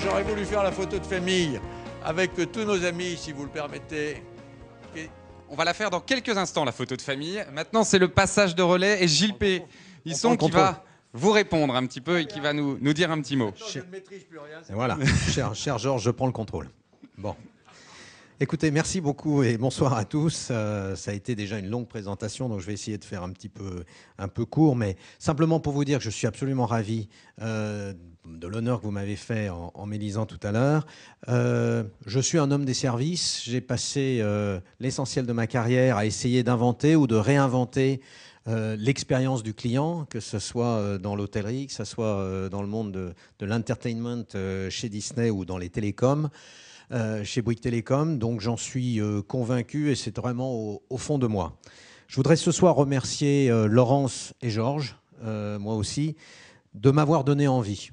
j'aurais voulu faire la photo de famille avec tous nos amis, si vous le permettez. On va la faire dans quelques instants, la photo de famille. Maintenant, c'est le passage de relais et Gilles P. Hisson qui va vous répondre un petit peu et qui va nous dire un petit mot. Attends, je ne maîtrise plus rien. Et voilà, cher Georges, je prends le contrôle. Bon. Écoutez, merci beaucoup et bonsoir à tous. Ça a été déjà une longue présentation, donc je vais essayer de faire un peu court, mais simplement pour vous dire que je suis absolument ravi de l'honneur que vous m'avez fait en m'élisant tout à l'heure. Je suis un homme des services. J'ai passé l'essentiel de ma carrière à essayer d'inventer ou de réinventer l'expérience du client, que ce soit dans l'hôtellerie, que ce soit dans le monde de l'entertainment chez Disney ou dans les télécoms. Chez Bouygues Télécom, donc j'en suis convaincu et c'est vraiment au fond de moi. Je voudrais ce soir remercier Laurence et Georges, moi aussi, de m'avoir donné envie.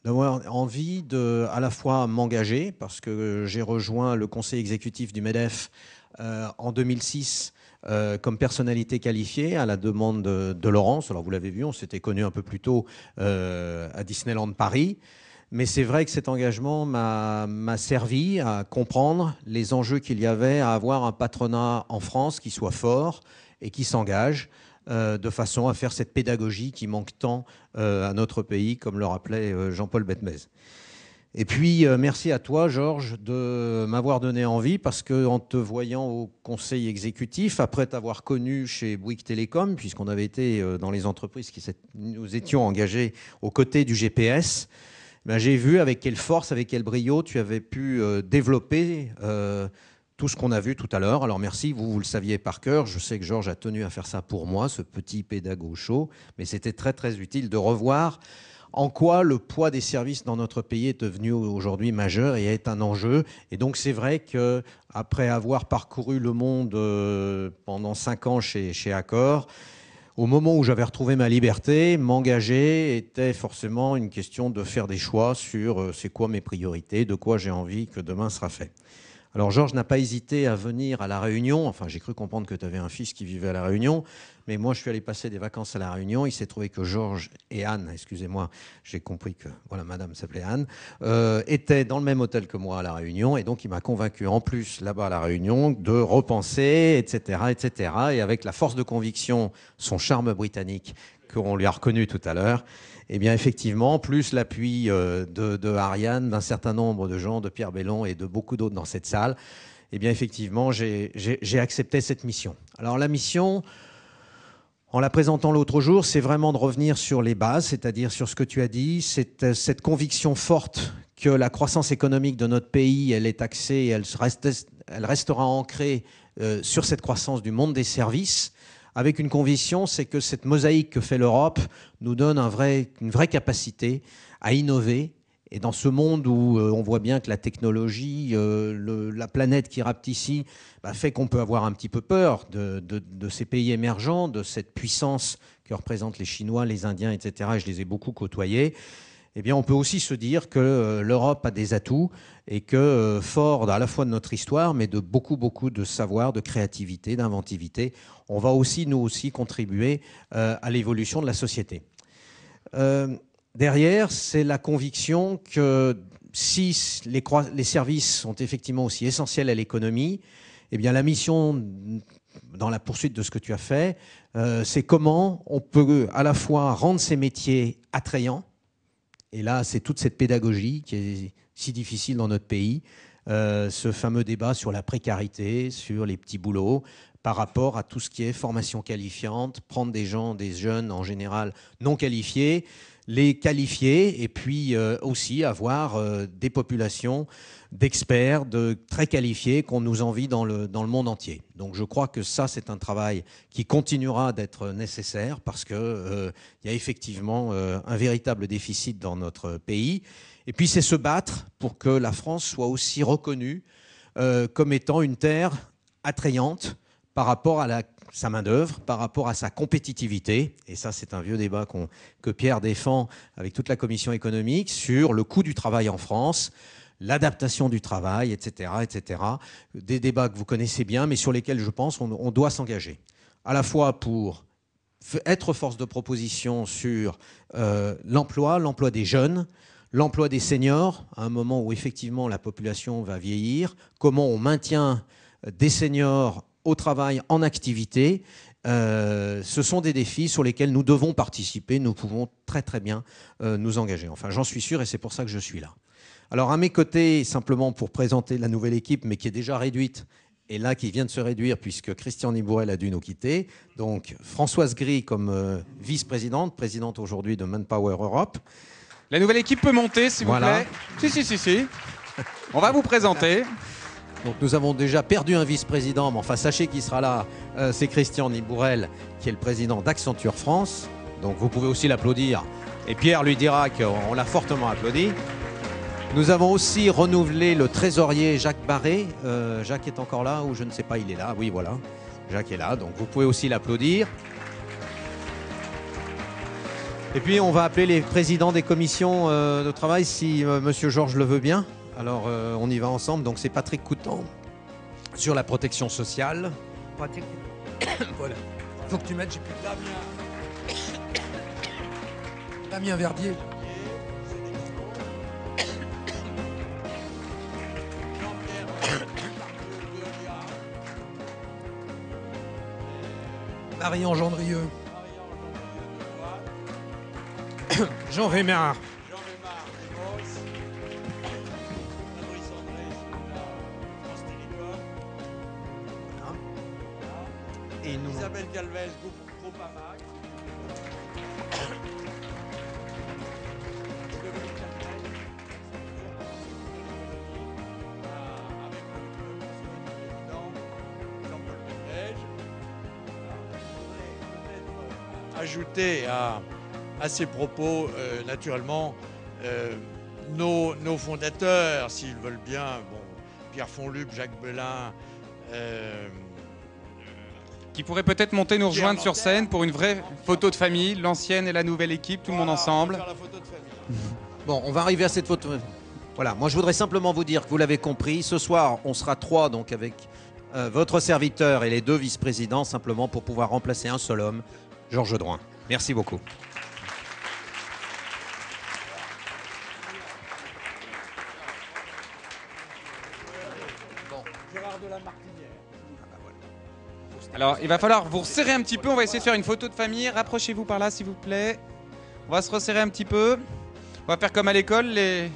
D'avoir envie de à la fois m'engager, parce que j'ai rejoint le conseil exécutif du MEDEF en 2006 comme personnalité qualifiée à la demande de Laurence. Alors vous l'avez vu, on s'était connus un peu plus tôt à Disneyland Paris. Mais c'est vrai que cet engagement m'a servi à comprendre les enjeux qu'il y avait à avoir un patronat en France qui soit fort et qui s'engage de façon à faire cette pédagogie qui manque tant à notre pays, comme le rappelait Jean-Paul Betmez. Et puis, merci à toi, Georges, de m'avoir donné envie, parce qu'en te voyant au conseil exécutif, après t'avoir connu chez Bouygues Télécom, puisqu'on avait été dans les entreprises nous étions engagés aux côtés du GPS, ben, j'ai vu avec quelle force, avec quel brio tu avais pu développer tout ce qu'on a vu tout à l'heure. Alors merci, vous le saviez par cœur. Je sais que Georges a tenu à faire ça pour moi, ce petit pédago chaud. Mais c'était très très utile de revoir en quoi le poids des services dans notre pays est devenu aujourd'hui majeur et est un enjeu. Et donc c'est vrai qu'après avoir parcouru le monde pendant 5 ans chez Accor, au moment où j'avais retrouvé ma liberté, m'engager était forcément une question de faire des choix sur c'est quoi mes priorités, de quoi j'ai envie que demain sera fait. Alors Georges n'a pas hésité à venir à La Réunion. Enfin, j'ai cru comprendre que tu avais un fils qui vivait à La Réunion. Mais moi, je suis allé passer des vacances à La Réunion. Il s'est trouvé que Georges et Anne, excusez-moi, j'ai compris que voilà, madame s'appelait Anne, étaient dans le même hôtel que moi à La Réunion. Et donc, il m'a convaincu en plus, là-bas à La Réunion, de repenser, etc., etc. Et avec la force de conviction, son charme britannique, qu'on lui a reconnu tout à l'heure, eh bien, effectivement, plus l'appui de Ariane, d'un certain nombre de gens, de Pierre Bellon et de beaucoup d'autres dans cette salle, eh bien, effectivement, j'ai accepté cette mission. Alors, la mission, en la présentant l'autre jour, c'est vraiment de revenir sur les bases, c'est-à-dire sur ce que tu as dit, cette conviction forte que la croissance économique de notre pays, elle est axée, et elle restera ancrée sur cette croissance du monde des services, avec une conviction, c'est que cette mosaïque que fait l'Europe nous donne une vraie capacité à innover. Et dans ce monde où on voit bien que la technologie, la planète qui rapte ici, fait qu'on peut avoir un petit peu peur de ces pays émergents, de cette puissance que représentent les Chinois, les Indiens, etc. Et je les ai beaucoup côtoyés. Eh bien, on peut aussi se dire que l'Europe a des atouts et que, fort à la fois de notre histoire, mais de beaucoup, beaucoup de savoir, de créativité, d'inventivité, on va aussi, nous aussi, contribuer à l'évolution de la société. Derrière, c'est la conviction que si les services sont effectivement aussi essentiels à l'économie, eh bien, la mission, dans la poursuite de ce que tu as fait, c'est comment on peut à la fois rendre ces métiers attrayants. Et là, c'est toute cette pédagogie qui est si difficile dans notre pays, ce fameux débat sur la précarité, sur les petits boulots, par rapport à tout ce qui est formation qualifiante, prendre des jeunes en général non qualifiés, les qualifier et puis aussi avoir des populations d'experts, de très qualifiés qu'on nous envie dans le monde entier. Donc je crois que ça, c'est un travail qui continuera d'être nécessaire parce qu'il y a effectivement un véritable déficit dans notre pays. Et puis c'est se battre pour que la France soit aussi reconnue comme étant une terre attrayante par rapport à sa main-d'œuvre, par rapport à sa compétitivité. Et ça, c'est un vieux débat que Pierre défend avec toute la commission économique sur le coût du travail en France, l'adaptation du travail, etc., etc. Des débats que vous connaissez bien, mais sur lesquels, je pense, on doit s'engager. À la fois pour être force de proposition sur l'emploi des jeunes, l'emploi des seniors, à un moment où effectivement la population va vieillir, comment on maintient des seniors au travail, en activité. Ce sont des défis sur lesquels nous devons participer, nous pouvons très très bien nous engager. Enfin, j'en suis sûr et c'est pour ça que je suis là. Alors à mes côtés, simplement pour présenter la nouvelle équipe, mais qui est déjà réduite, et là qui vient de se réduire puisque Christian Nibourel a dû nous quitter. Donc Françoise Gris comme vice-présidente, présidente aujourd'hui de Manpower Europe. La nouvelle équipe peut monter, s'il vous plaît. Si. On va vous présenter. Donc nous avons déjà perdu un vice-président, mais enfin sachez qu'il sera là, c'est Christian Nibourel, qui est le président d'Accenture France. Donc vous pouvez aussi l'applaudir. Et Pierre lui dira qu'on l'a fortement applaudi. Nous avons aussi renouvelé le trésorier Jacques Barré. Jacques est encore là ou je ne sais pas, il est là. Oui, voilà. Jacques est là, donc vous pouvez aussi l'applaudir. Et puis on va appeler les présidents des commissions de travail si Monsieur Georges le veut bien. Alors on y va ensemble. Donc c'est Patrick Coutan sur la protection sociale. Patrick, voilà. Faut que tu mettes, j'ai plus de Damien Verdier. Marion Gendrieux. Jean Vémard. Et nous... Isabelle Calvez, groupe AMAC. Ajouter à ces propos, naturellement, nos fondateurs, s'ils veulent bien, bon, Pierre Fonluc, Jacques Belin, qui pourrait peut-être monter nous rejoindre sur scène pour une vraie photo de famille, l'ancienne et la nouvelle équipe, tout le monde ensemble. On va faire la photo de famille. Bon, on va arriver à cette photo. Voilà, moi je voudrais simplement vous dire que vous l'avez compris, ce soir on sera 3 donc avec votre serviteur et les 2 vice-présidents simplement pour pouvoir remplacer un seul homme, Georges Drouin. Merci beaucoup. Alors, il va falloir vous resserrer un petit peu. On va essayer de faire une photo de famille. Rapprochez-vous par là, s'il vous plaît. On va se resserrer un petit peu. On va faire comme à l'école, les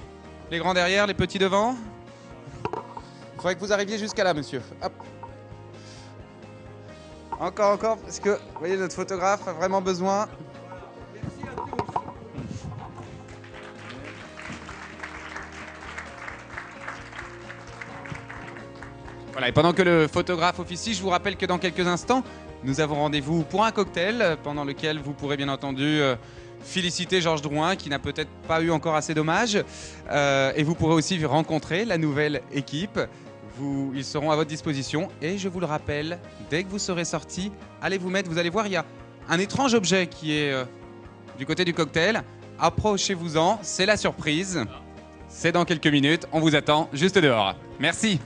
grands derrière, les petits devant. Il faudrait que vous arriviez jusqu'à là, monsieur. Hop. Encore, parce que, vous voyez, notre photographe a vraiment besoin. Merci à tous. Voilà, et pendant que le photographe officie, je vous rappelle que dans quelques instants, nous avons rendez-vous pour un cocktail pendant lequel vous pourrez bien entendu féliciter Georges Drouin qui n'a peut-être pas eu encore assez d'hommages. Et vous pourrez aussi rencontrer la nouvelle équipe. Ils seront à votre disposition. Et je vous le rappelle, dès que vous serez sortis, allez vous mettre, vous allez voir, il y a un étrange objet qui est du côté du cocktail. Approchez-vous-en, c'est la surprise. C'est dans quelques minutes, on vous attend juste dehors. Merci.